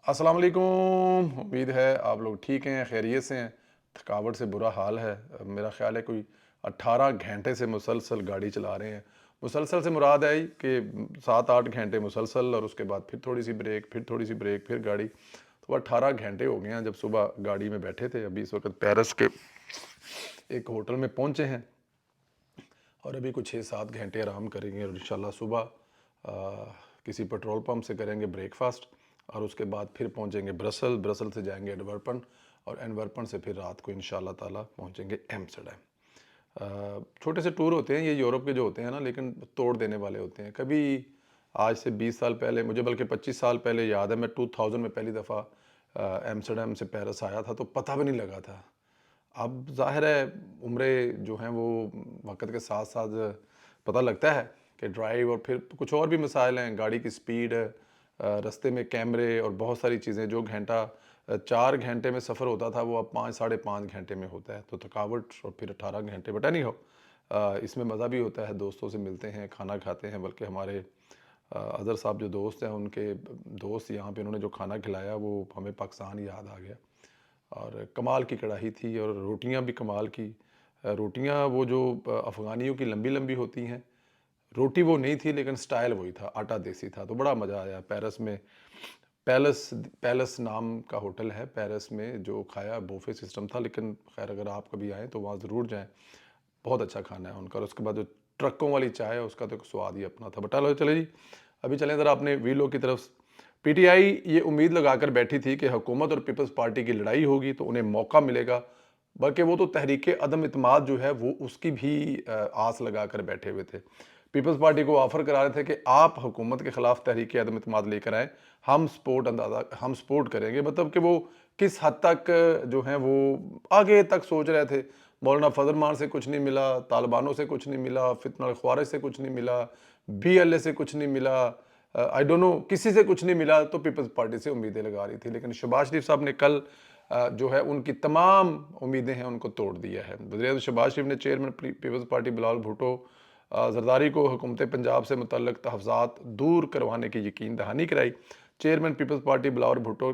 السلام علیکم، امید ہے آپ لوگ ٹھیک ہیں، خیریت سے ہیں۔ تھکاوٹ سے برا حال ہے۔ میرا خیال ہے کوئی 18 گھنٹے سے مسلسل گاڑی چلا رہے ہیں۔ مسلسل سے مراد ہے کہ 7-8 گھنٹے مسلسل، اور اس کے بعد پھر تھوڑی سی بریک، پھر تھوڑی سی بریک، پھر گاڑی۔ تو 18 گھنٹے ہو گئے ہیں جب صبح گاڑی میں بیٹھے تھے۔ ابھی اس وقت پیرس کے ایک ہوٹل میں پہنچے ہیں، اور ابھی کچھ 6-7 گھنٹے آرام کریں گے، اور انشاءاللہ صبح کسی پیٹرول پمپ سے کریں گے بریک فاسٹ، اور اس کے بعد پھر پہنچیں گے برسل سے جائیں گے اینورپن، اور اینورپن سے پھر رات کو انشاءاللہ تعالی پہنچیں گے ایمسٹرڈیم۔ چھوٹے سے ٹور ہوتے ہیں یہ یورپ کے جو ہوتے ہیں نا، لیکن توڑ دینے والے ہوتے ہیں۔ کبھی آج سے 20 سال پہلے، مجھے بلکہ 25 سال پہلے یاد ہے، میں 2000 میں پہلی دفعہ ایمسٹرڈیم سے پیرس آیا تھا، تو پتہ بھی نہیں لگا تھا۔ اب ظاہر ہے عمریں جو ہیں وہ وقت کے ساتھ ساتھ پتہ لگتا ہے کہ ڈرائیو، اور پھر کچھ اور بھی مسائل ہیں، گاڑی کی سپیڈ، رستے میں کیمرے اور بہت ساری چیزیں۔ جو گھنٹہ 4 گھنٹے میں سفر ہوتا تھا وہ اب 5-5.5 گھنٹے میں ہوتا ہے، تو تھکاوٹ، اور پھر 18 گھنٹے، بٹ نہیں ہو اس میں مزہ بھی ہوتا ہے، دوستوں سے ملتے ہیں، کھانا کھاتے ہیں۔ بلکہ ہمارے اظہر صاحب جو دوست ہیں، ان کے دوست یہاں پہ انہوں نے جو کھانا کھلایا وہ ہمیں پاکستان یاد آ گیا، اور کمال کی کڑاہی تھی، اور روٹیاں بھی کمال کی روٹیاں، وہ جو افغانیوں کی لمبی لمبی ہوتی ہیں، روٹی وہ نہیں تھی لیکن سٹائل وہی تھا، آٹا دیسی تھا، تو بڑا مزہ آیا پیرس میں۔ پیلس نام کا ہوٹل ہے پیرس میں، جو کھایا بوفے سسٹم تھا، لیکن خیر اگر آپ کبھی آئیں تو وہاں ضرور جائیں، بہت اچھا کھانا ہے ان کا۔ اور اس کے بعد جو ٹرکوں والی چائے ہے، اس کا تو سواد ہی اپنا تھا۔ بٹالو چلے جی، ابھی چلیں ذرا اپنے ویلو کی طرف۔ پی ٹی آئی یہ امید لگا کر بیٹھی تھی کہ حکومت اور پیپلز پارٹی کی لڑائی ہوگی تو انہیں موقع ملے گا، بلکہ وہ تو تحریک عدم اعتماد جو ہے وہ اس کی بھی آس لگا کر بیٹھے ہوئے تھے۔ پیپلز پارٹی کو آفر کرا رہے تھے کہ آپ حکومت کے خلاف تحریک عدم اعتماد لے کر آئیں، ہم سپورٹ کریں گے۔ مطلب کہ وہ کس حد تک جو ہیں وہ آگے تک سوچ رہے تھے۔ مولانا فضل مان سے کچھ نہیں ملا، طالبانوں سے کچھ نہیں ملا، فتنہ الخوارج سے کچھ نہیں ملا، بی ایل اے سے کچھ نہیں ملا، آئی ڈونٹ نو کسی سے کچھ نہیں ملا، تو پیپلز پارٹی سے امیدیں لگا رہی تھی۔ لیکن شہباز شریف صاحب نے کل جو ہے ان کی تمام امیدیں ہیں ان کو توڑ دیا ہے۔ وزیر اعظم شہباز شریف نے chairman Peoples Party Bilawal Bhutto Zardari کو حکومت پنجاب سے متعلق تحفظات دور کروانے کی یقین دہانی کرائی۔ Chairman Peoples Party Bilawal Bhutto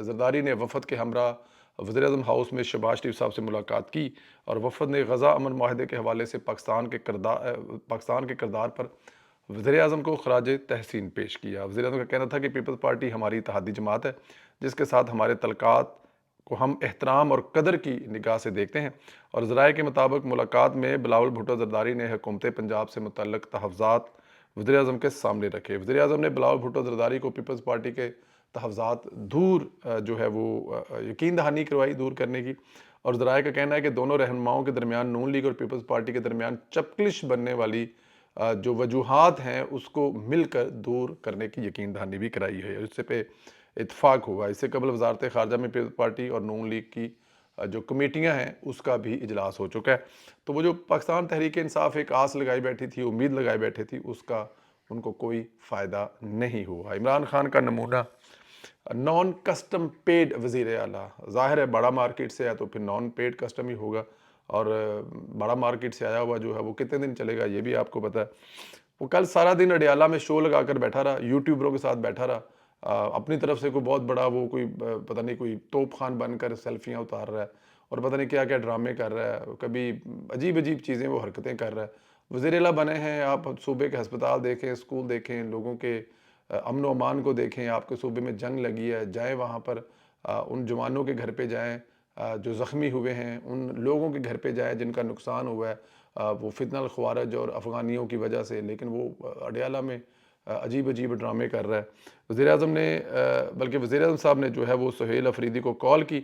Zardari نے وفد کے ہمراہ وزیر اعظم ہاؤس میں شہباز شریف صاحب سے ملاقات کی، اور وفد نے غزہ امن معاہدے کے حوالے سے پاکستان کے کردار پر وزیر اعظم کو خراج تحسین پیش کیا۔ وزیر اعظم کا کہنا تھا کہ پیپلز پارٹی ہماری اتحادی جماعت ہے، جس کے ساتھ ہمارے تعلقات کو ہم احترام اور قدر کی نگاہ سے دیکھتے ہیں، اور ذرائع کے مطابق ملاقات میں بلاول بھٹو زرداری نے حکومت پنجاب سے متعلق تحفظات وزیر اعظم کے سامنے رکھے۔ وزیر اعظم نے بلاول بھٹو زرداری کو پیپلز پارٹی کے تحفظات دور جو ہے وہ یقین دہانی کروائی دور کرنے کی، اور ذرائع کا کہنا ہے کہ دونوں رہنماؤں کے درمیان نون لیگ اور پیپلز پارٹی کے درمیان چپکلش بننے والی جو وجوہات ہیں اس کو مل کر دور کرنے کی یقین دہانی بھی کرائی ہے، اس سے پہ اتفاق ہوا۔ اس سے قبل وزارت خارجہ میں پیپلز پارٹی اور نون لیگ کی جو کمیٹیاں ہیں اس کا بھی اجلاس ہو چکا ہے۔ تو وہ جو پاکستان تحریک انصاف ایک آس لگائی بیٹھی تھی، امید لگائی بیٹھی تھی، اس کا ان کو کوئی فائدہ نہیں ہوا۔ عمران خان کا نمونہ نان کسٹم پیڈ وزیر اعلیٰ، ظاہر ہے بڑا مارکیٹ سے ہے تو پھر نان پیڈ کسٹم ہی ہوگا، اور بڑا مارکیٹ سے آیا ہوا جو ہے وہ کتنے دن چلے گا یہ بھی آپ کو پتہ ہے۔ وہ کل سارا دن اڈیالہ میں شو لگا کر بیٹھا رہا، یوٹیوبروں کے ساتھ بیٹھا رہا، اپنی طرف سے کوئی بہت بڑا وہ کوئی پتہ نہیں کوئی توپ خان بن کر سیلفیاں اتار رہا ہے، اور پتہ نہیں کیا کیا ڈرامے کر رہا ہے، کبھی عجیب عجیب چیزیں وہ حرکتیں کر رہا ہے۔ وزیر اعلیٰ بنے ہیں آپ، صوبے کے ہسپتال دیکھیں، اسکول دیکھیں، لوگوں کے امن و امان کو دیکھیں۔ آپ کے صوبے میں جنگ لگی ہے، جائیں وہاں پر، ان جوانوں کے گھر پہ جائیں جو زخمی ہوئے ہیں، ان لوگوں کے گھر پہ جائیں جن کا نقصان ہوا ہے وہ فتنہ الخوارج اور افغانیوں کی وجہ سے، لیکن وہ اڈیالہ میں عجیب عجیب ڈرامے کر رہا ہے۔ وزیر اعظم نے بلکہ وزیر اعظم صاحب نے جو ہے وہ سہیل افریدی کو کال کی۔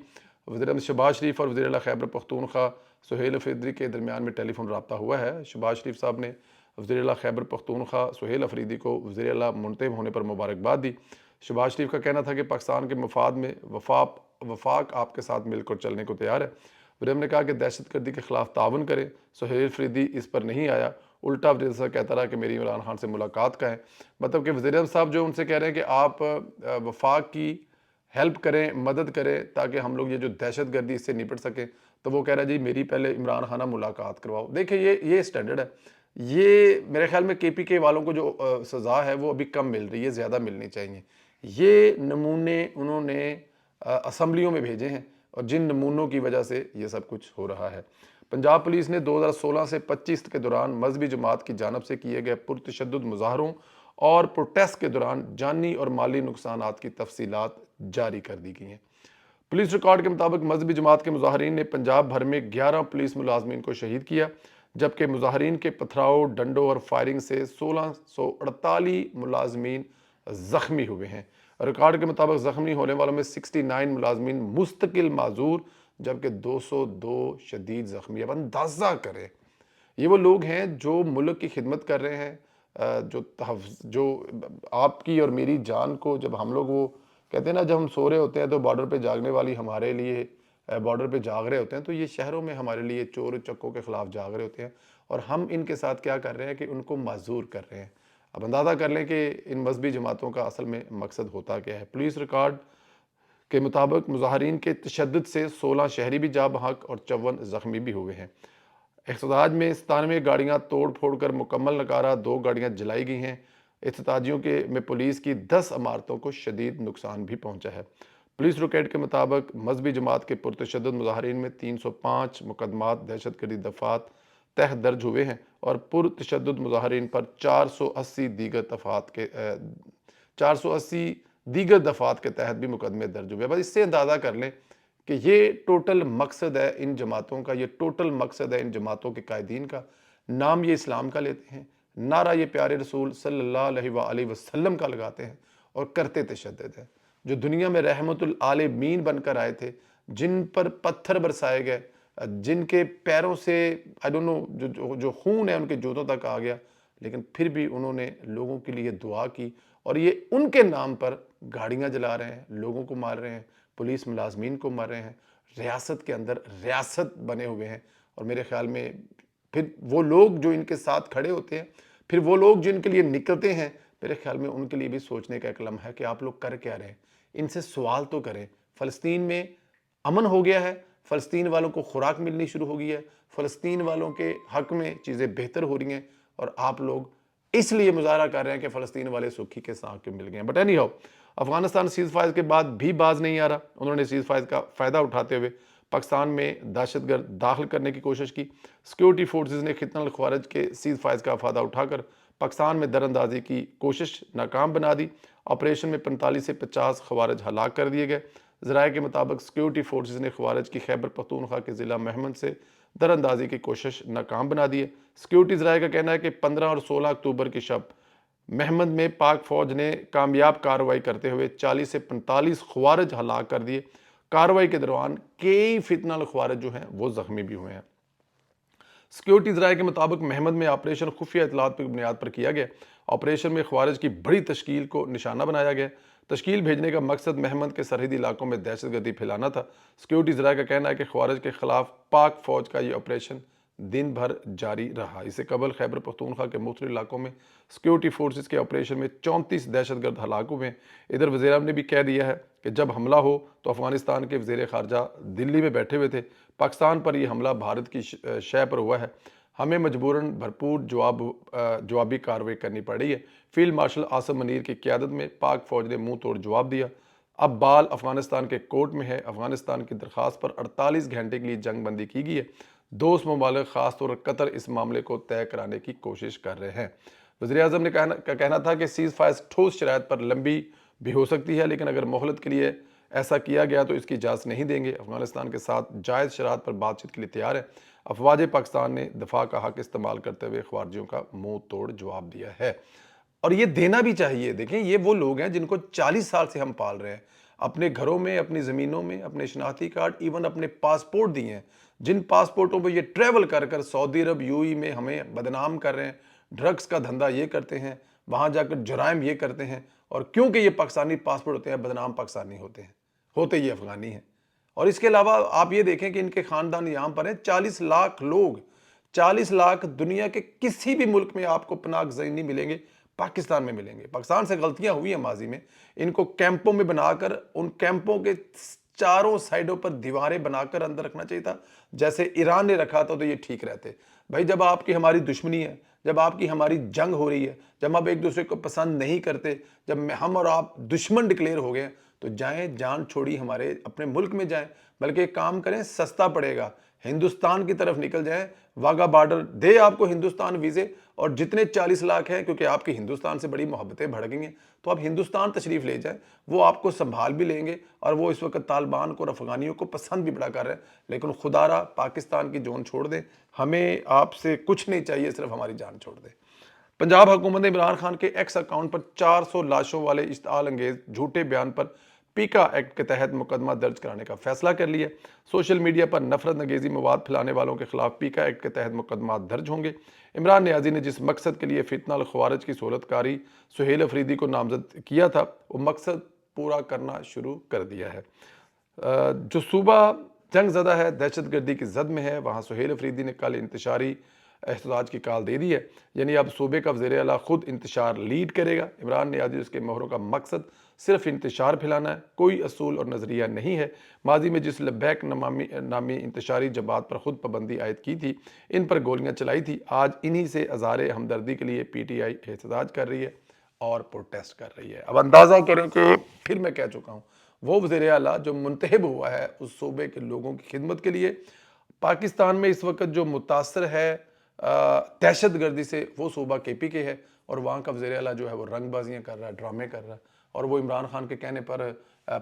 وزیر اعظم شہباز شریف اور وزیر اعلیٰ خیبر پختونخوا سہیل افریدی کے درمیان میں ٹیلی فون رابطہ ہوا ہے۔ شہباز شریف صاحب نے وزیر اعلیٰ خیبر پختونخوا سہیل افریدی کو وزیر اعلیٰ منتخب ہونے پر مبارکباد دی۔ شہباز شریف کا کہنا تھا کہ پاکستان کے مفاد میں وفاق آپ کے ساتھ مل کر چلنے کو تیار ہے۔ وزیر اعظم نے کہا کہ دہشت گردی کے خلاف تعاون کریں۔ سہیل افریدی اس پر نہیں آیا، الٹا وزیر اعظم صاحب کہتا رہا کہ میری عمران خان سے ملاقات کا ہے۔ مطلب کہ وزیر اعظم صاحب جو ان سے کہہ رہے ہیں کہ آپ وفاق کی ہیلپ کریں، مدد کریں تاکہ ہم لوگ یہ جو دہشت گردی اس سے نپٹ سکیں، تو وہ کہہ رہا ہے جی میری پہلے عمران خانہ ملاقات کرواؤ۔ دیکھیں یہ سٹینڈرڈ ہے۔ یہ میرے خیال میں کے پی کے والوں کو جو سزا ہے وہ ابھی کم مل رہی ہے، زیادہ ملنی چاہیے۔ یہ نمونے انہوں نے اسمبلیوں میں بھیجے ہیں اور جن نمونوں کی وجہ سے یہ سب کچھ ہو رہا ہے۔ پنجاب پولیس نے 2016 سے 25 کے دوران مذہبی جماعت کی جانب سے کیے گئے پرتشدد مظاہروں اور پروٹیسٹ کے دوران جانی اور مالی نقصانات کی تفصیلات جاری کر دی گئی ہیں۔ پولیس ریکارڈ کے مطابق مذہبی جماعت کے مظاہرین نے پنجاب بھر میں 11 پولیس ملازمین کو شہید کیا، جبکہ مظاہرین کے پتھراؤ، ڈنڈوں اور فائرنگ سے 1648 ملازمین زخمی ہوئے ہیں۔ ریکارڈ کے مطابق زخمی ہونے والوں میں 69 ملازمین مستقل معذور جبکہ 202 شدید زخمی۔ اب اندازہ کریں، یہ وہ لوگ ہیں جو ملک کی خدمت کر رہے ہیں، جو آپ کی اور میری جان کو، جب ہم لوگ وہ کہتے ہیں نا، جب ہم سو رہے ہوتے ہیں تو بارڈر پہ جاگنے والی ہمارے لیے بارڈر پہ جاگ رہے ہوتے ہیں، تو یہ شہروں میں ہمارے لیے چور چکوں کے خلاف جاگ رہے ہوتے ہیں، اور ہم ان کے ساتھ کیا کر رہے ہیں کہ ان کو معذور کر رہے ہیں۔ اب اندازہ کر لیں کہ ان مذہبی جماعتوں کا اصل میں مقصد ہوتا کیا ہے۔ پولیس ریکارڈ کے مطابق مظاہرین کے تشدد سے 16 شہری بھی جاں بحق اور 54 زخمی بھی ہوئے ہیں۔ احتجاج میں 97 گاڑیاں توڑ پھوڑ کر مکمل نکارہ، 2 گاڑیاں جلائی گئی ہیں۔ احتجاجیوں میں پولیس کی 10 عمارتوں کو شدید نقصان بھی پہنچا ہے۔ پولیس ریکارڈ کے مطابق مذہبی جماعت کے پرتشدد مظاہرین میں 305 مقدمات دہشت گردی دفعات تحت درج ہوئے ہیں اور پرتشدد مظاہرین پر 480 دیگر دفعات کے تحت بھی مقدمے درج ہوئے۔ بس اس سے اندازہ کر لیں کہ یہ ٹوٹل مقصد ہے ان جماعتوں کا، یہ ٹوٹل مقصد ہے ان جماعتوں کے قائدین کا۔ نام یہ اسلام کا لیتے ہیں، نعرہ یہ پیارے رسول صلی اللہ علیہ وآلہ وسلم کا لگاتے ہیں، اور کرتے تشدد ہیں۔ جو دنیا میں رحمت العالمین بن کر آئے تھے، جن پر پتھر برسائے گئے، جن کے پیروں سے جو خون ہے ان کے جوتوں تک آ گیا، لیکن پھر بھی انہوں نے لوگوں کے لیے دعا کی، اور یہ ان کے نام پر گاڑیاں جلا رہے ہیں، لوگوں کو مار رہے ہیں، پولیس ملازمین کو مار رہے ہیں، ریاست کے اندر ریاست بنے ہوئے ہیں۔ اور میرے خیال میں پھر وہ لوگ جو ان کے ساتھ کھڑے ہوتے ہیں، پھر وہ لوگ جو ان کے لیے نکلتے ہیں، میرے خیال میں ان کے لیے بھی سوچنے کا ایک لمحہ ہے کہ آپ لوگ کر کیا رہے ہیں۔ ان سے سوال تو کریں۔ فلسطین میں امن ہو گیا ہے، فلسطین والوں کو خوراک ملنی شروع ہو گئی ہے، فلسطین والوں کے حق میں چیزیں بہتر ہو رہی ہیں، اور آپ لوگ اس لیے مظاہرہ کر رہے ہیں کہ فلسطین والے سکھی کے ساتھ کیوں مل گئے ہیں۔ But any how, Afghanistan cease fire کے بعد بھی باز نہیں آ رہا۔ انہوں نے سیز فائر کا فائدہ اٹھاتے ہوئے پاکستان میں دہشت گرد داخل کرنے کی کوشش کی۔ سیکیورٹی فورسز نے ختنہ الخوارج کے سیز فائر کا فائدہ اٹھا کر پاکستان میں در اندازی کی کوشش ناکام بنا دی۔ آپریشن میں 45 سے 50 خوارج ہلاک کر دیے گئے۔ ذرائع کے مطابق سیکیورٹی فورسز نے خوارج کی خیبر پختونخوا کے ضلع مہمند سے در اندازی کی کوشش ناکام بنا دی ہے۔ سیکیورٹی ذرائع کا کہنا ہے کہ 15 اور 16 اکتوبر کی شب مہمند میں پاک فوج نے کامیاب کارروائی کرتے ہوئے 40 سے 45 خوارج ہلاک کر دیے۔ کارروائی کے دوران کئی فتنہ الخوارج جو ہیں وہ زخمی بھی ہوئے ہیں۔ سیکیورٹی ذرائع کے مطابق مہمند میں آپریشن خفیہ اطلاعات کی بنیاد پر کیا گیا۔ آپریشن میں خوارج کی بڑی تشکیل کو نشانہ بنایا گیا۔ تشکیل بھیجنے کا مقصد مہمند کے سرحدی علاقوں میں دہشت گردی پھیلانا تھا۔ سیکیورٹی ذرائع کا کہنا ہے کہ خوارج کے خلاف پاک فوج کا یہ آپریشن دن بھر جاری رہا۔ اس سے قبل خیبر پختونخوا کے مختلف علاقوں میں سیکیورٹی فورسز کے آپریشن میں 34 دہشت گرد ہلاک ہوئے ہیں۔ ادھر وزیر اعظم نے بھی کہہ دیا ہے کہ جب حملہ ہو تو افغانستان کے وزیر خارجہ دلی میں بیٹھے ہوئے تھے۔ پاکستان پر یہ حملہ بھارت کی شہ پر ہوا ہے، ہمیں مجبوراً بھرپور جوابی کارروائی کرنی پڑی ہے۔ فیلڈ مارشل عاصم منیر کی قیادت میں پاک فوج نے منہ توڑ جواب دیا۔ اب بال افغانستان کے کورٹ میں ہے۔ افغانستان کی درخواست پر 48 گھنٹے کے لیے جنگ بندی کی گئی ہے۔ دوست ممالک خاص طور پر قطر اس معاملے کو طے کرانے کی کوشش کر رہے ہیں۔ وزیر اعظم نے کہنا تھا کہ سیز فائر ٹھوس شرائط پر لمبی بھی ہو سکتی ہے، لیکن اگر مہلت کے لیے ایسا کیا گیا تو اس کی اجازت نہیں دیں گے۔ افغانستان کے ساتھ جائز شرائط پر بات چیت کے لیے تیار ہے۔ افواج پاکستان نے دفاع کا حق استعمال کرتے ہوئے خوارجیوں کا منہ توڑ جواب دیا ہے، اور یہ دینا بھی چاہیے۔ دیکھیں، یہ وہ لوگ ہیں جن کو 40 سال سے ہم پال رہے ہیں، اپنے گھروں میں، اپنی زمینوں میں، اپنے شناختی کارڈ، ایون اپنے پاسپورٹ دیے ہیں، جن پاسپورٹوں پہ یہ ٹریول کر کر سعودی عرب، یو ای میں ہمیں بدنام کر رہے ہیں، ڈرگز کا دھندا یہ کرتے ہیں، وہاں جا کر جرائم یہ کرتے ہیں، اور کیونکہ یہ پاکستانی پاسپورٹ ہوتے ہیں، بدنام پاکستانی ہوتے یہ افغانی ہیں۔ اور اس کے علاوہ آپ یہ دیکھیں کہ ان کے خاندان یہاں پر ہیں، 40 لاکھ لوگ، 40 لاکھ دنیا کے کسی بھی ملک میں آپ کو پناہ گزین نہیں ملیں گے، پاکستان میں ملیں گے۔ پاکستان سے غلطیاں ہوئی ہیں ماضی میں، ان کو کیمپوں میں بنا کر، ان کیمپوں کے چاروں سائڈوں پر دیواریں بنا کر اندر رکھنا چاہیے تھا، جیسے ایران نے رکھا تھا، تو یہ ٹھیک رہتے۔ بھائی، جب آپ کی ہماری دشمنی ہے، جب آپ کی ہماری جنگ ہو رہی ہے، جب ہم ایک دوسرے کو پسند نہیں کرتے، جب ہم اور آپ دشمن ڈکلیئر ہو گئے تو جائیں، جان چھوڑی ہمارے اپنے ملک میں جائیں، بلکہ ایک کام کریں، سستا پڑے گا، ہندوستان کی طرف نکل جائیں، واگا بارڈر دے آپ کو ہندوستان ویزے، اور جتنے 40 لاکھ ہیں، کیونکہ آپ کی ہندوستان سے بڑی محبتیں بڑھ گئی ہیں، تو آپ ہندوستان تشریف لے جائیں، وہ آپ کو سنبھال بھی لیں گے، اور وہ اس وقت طالبان کو اور افغانیوں کو پسند بھی بڑا کر رہے ہیں، لیکن خدا را پاکستان کی جون چھوڑ دیں، ہمیں آپ سے کچھ نہیں چاہیے، صرف ہماری جان چھوڑ دیں۔ پنجاب حکومت نے عمران خان کے ایکس اکاؤنٹ پر 400 لاشوں والے اشتعال انگیز جھوٹے بیان پر پیکا ایکٹ کے تحت مقدمہ درج کرانے کا فیصلہ کر لیا۔ سوشل میڈیا پر نفرت انگیزی مواد پھیلانے والوں کے خلاف پیکا ایکٹ کے تحت مقدمات درج ہوں گے۔ عمران نیازی نے جس مقصد کے لیے فتنہ الخوارج کی صورت کاری سہیل افریدی کو نامزد کیا تھا، وہ مقصد پورا کرنا شروع کر دیا ہے۔ جو صوبہ جنگ زدہ ہے، دہشت گردی کی زد میں ہے، وہاں سہیل افریدی نے کل انتشاری احتجاج کی کال دے دی ہے، یعنی اب صوبے کا وزیر اعلیٰ خود انتشار لیڈ کرے گا۔ عمران نیازی اس کے مہروں کا مقصد صرف انتشار پھیلانا ہے، کوئی اصول اور نظریہ نہیں ہے۔ ماضی میں جس لبیک نامی انتشاری جماعت پر خود پابندی عائد کی تھی، ان پر گولیاں چلائی تھی، آج انہی سے اظہار ہمدردی کے لیے پی ٹی آئی احتجاج کر رہی ہے اور پروٹیسٹ کر رہی ہے۔ اب اندازہ کریں کہ پھر میں کہہ چکا ہوں، وہ وزیر اعلیٰ جو منتخب ہوا ہے اس صوبے کے لوگوں کی خدمت کے لیے، پاکستان میں اس وقت جو متاثر ہے دہشت گردی سے، وہ صوبہ کے پی کے ہے، اور وہاں کا وزیر اعلیٰ جو ہے وہ رنگ بازیاں کر رہا ہے، ڈرامے کر رہا ہے، اور وہ عمران خان کے کہنے پر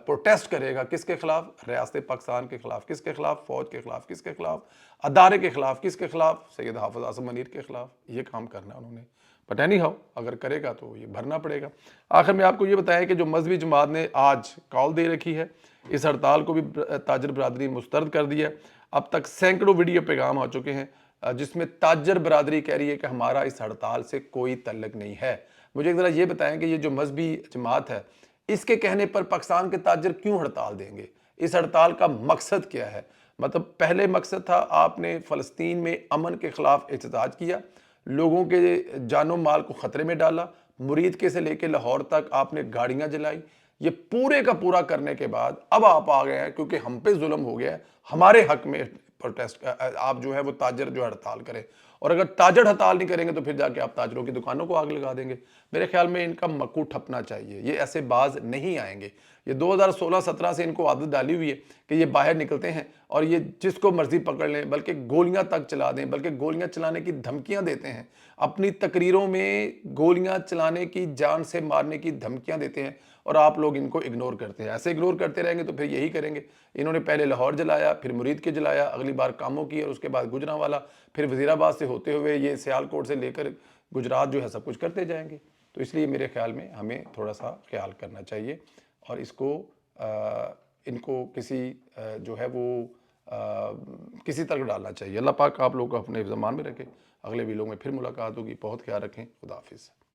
پروٹیسٹ کرے گا۔ کس کے خلاف؟ ریاست پاکستان کے خلاف۔ کس کے خلاف؟ فوج کے خلاف۔ کس کے خلاف؟ ادارے کے خلاف۔ کس کے خلاف؟ سید حافظ اعظم منیر کے خلاف۔ یہ کام کرنا انہوں نے، بٹ اینی ہاؤ اگر کرے گا تو یہ بھرنا پڑے گا۔ آخر میں آپ کو یہ بتایا کہ جو مذہبی جماعت نے آج کال دے رکھی ہے، اس ہڑتال کو بھی تاجر برادری مسترد کر دیا ہے۔ اب تک سینکڑوں ویڈیو پیغام آ چکے ہیں جس میں تاجر برادری کہہ رہی ہے کہ ہمارا اس ہڑتال سے کوئی تعلق نہیں ہے۔ مجھے ایک ذرا یہ بتائیں کہ یہ جو مذہبی جماعت ہے، اس کے کہنے پر پاکستان کے تاجر کیوں ہڑتال دیں گے؟ اس ہڑتال کا مقصد کیا ہے؟ مطلب پہلے مقصد تھا، آپ نے فلسطین میں امن کے خلاف احتجاج کیا، لوگوں کے جان و مال کو خطرے میں ڈالا، مرید سے لے کے لاہور تک آپ نے گاڑیاں جلائی۔ یہ پورے کا پورا کرنے کے بعد اب آپ آ گئے ہیں کیونکہ ہم پہ ظلم ہو گیا ہے، ہمارے حق میں پروٹیسٹ آپ جو ہے وہ تاجر جو ہڑتال کریں، اور اگر تاجر ہڑتال نہیں کریں گے تو پھر جا کے آپ تاجروں کی دکانوں کو آگ لگا دیں گے۔ میرے خیال میں ان کا مکو ٹھپنا چاہیے، یہ ایسے باز نہیں آئیں گے۔ یہ 2016-17 سے ان کو عادت ڈالی ہوئی ہے کہ یہ باہر نکلتے ہیں اور یہ جس کو مرضی پکڑ لیں، بلکہ گولیاں تک چلا دیں، بلکہ گولیاں چلانے کی دھمکیاں دیتے ہیں، اپنی تقریروں میں گولیاں چلانے کی، جان سے مارنے کی دھمکیاں دیتے ہیں، اور آپ لوگ ان کو اگنور کرتے ہیں۔ ایسے اگنور کرتے رہیں گے تو پھر یہی کریں گے۔ انہوں نے پہلے لاہور جلایا، پھر مرید کے جلایا، اگلی بار کاموں کی، اور اس کے بعد گجرانوالا، پھر وزیر آباد سے ہوتے ہوئے یہ سیالکوٹ سے لے کر گجرات جو ہے سب کچھ کرتے جائیں گے۔ تو اس لیے میرے خیال میں ہمیں تھوڑا سا خیال کرنا چاہیے، اور اس کو ان کو کسی جو ہے وہ کسی طرح ڈالنا چاہیے۔ اللہ پاک آپ لوگ کو اپنے زمان میں رکھے۔ اگلے ویڈیو میں پھر ملاقات ہوگی، بہت خیال رکھیں، خدا حافظ۔